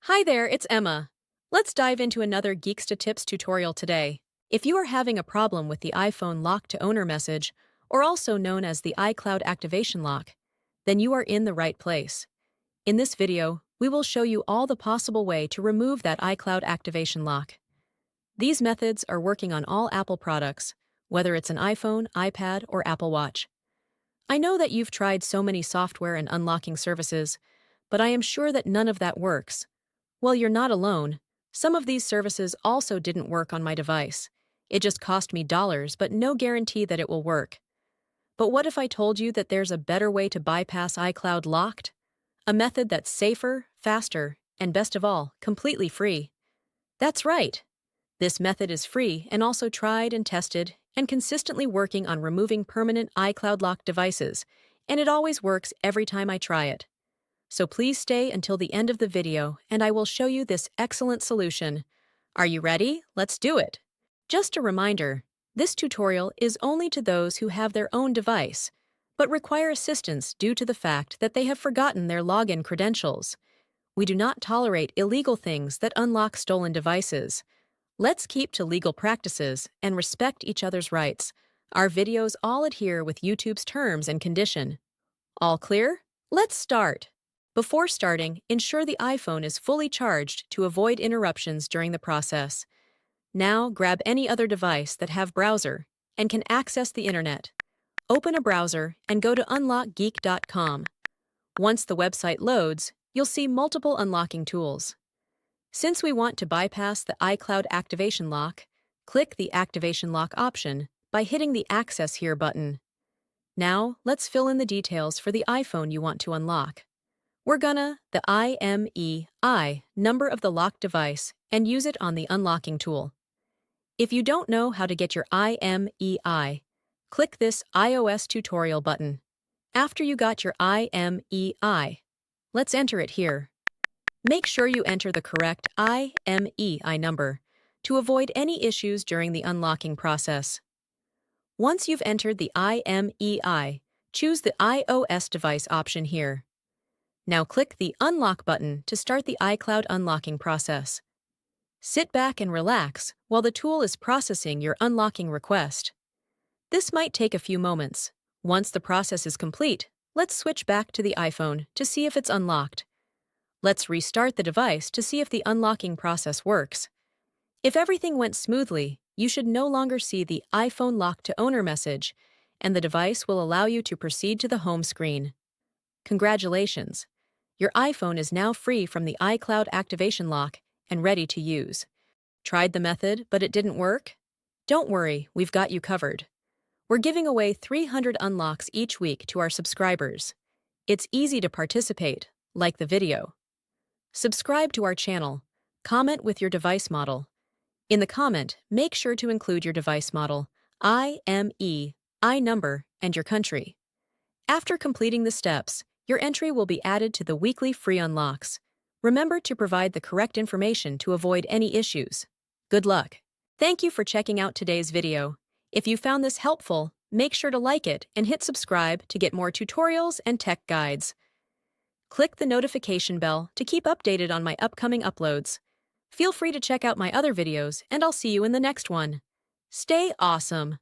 Hi there, it's Emma. Let's dive into another Geeksta Tips tutorial today. If you are having a problem with the iPhone lock to owner message, or also known as the iCloud activation lock, then you are in the right place. In this video, we will show you all the possible way to remove that iCloud activation lock. These methods are working on all Apple products, whether it's an iPhone, iPad, or Apple Watch. I know that you've tried so many software and unlocking services, but I am sure that none of that works. Well, you're not alone. Some of these services also didn't work on my device. It just cost me dollars, but no guarantee that it will work. But what if I told you that there's a better way to bypass iCloud locked? A method that's safer, faster, and best of all, completely free. That's right. This method is free and also tried and tested and consistently working on removing permanent iCloud locked devices, and it always works every time I try it. So please stay until the end of the video and I will show you this excellent solution. Are you ready? Let's do it! Just a reminder, this tutorial is only to those who have their own device, but require assistance due to the fact that they have forgotten their login credentials. We do not tolerate illegal things that unlock stolen devices. Let's keep to legal practices and respect each other's rights. Our videos all adhere with YouTube's terms and condition. All clear? Let's start! Before starting, ensure the iPhone is fully charged to avoid interruptions during the process. Now, grab any other device that have browser and can access the internet. Open a browser and go to unlockgeek.com. Once the website loads, you'll see multiple unlocking tools. Since we want to bypass the iCloud activation lock, click the Activation Lock option by hitting the Access Here button. Now, let's fill in the details for the iPhone you want to unlock. We're gonna the IMEI number of the locked device and use it on the unlocking tool. If you don't know how to get your IMEI, click this iOS tutorial button. After you got your IMEI, let's enter it here. Make sure you enter the correct IMEI number to avoid any issues during the unlocking process. Once you've entered the IMEI, choose the iOS device option here. Now click the Unlock button to start the iCloud unlocking process. Sit back and relax while the tool is processing your unlocking request. This might take a few moments. Once the process is complete, let's switch back to the iPhone to see if it's unlocked. Let's restart the device to see if the unlocking process works. If everything went smoothly, you should no longer see the iPhone lock to owner message, and the device will allow you to proceed to the home screen. Congratulations! Your iPhone is now free from the iCloud activation lock and ready to use. Tried the method, but it didn't work? Don't worry, we've got you covered. We're giving away 300 unlocks each week to our subscribers. It's easy to participate, like the video. Subscribe to our channel. Comment with your device model. In the comment, make sure to include your device model, IMEI number, and your country. After completing the steps, your entry will be added to the weekly free unlocks. Remember to provide the correct information to avoid any issues. Good luck! Thank you for checking out today's video. If you found this helpful, make sure to like it and hit subscribe to get more tutorials and tech guides. Click the notification bell to keep updated on my upcoming uploads. Feel free to check out my other videos, and I'll see you in the next one. Stay awesome!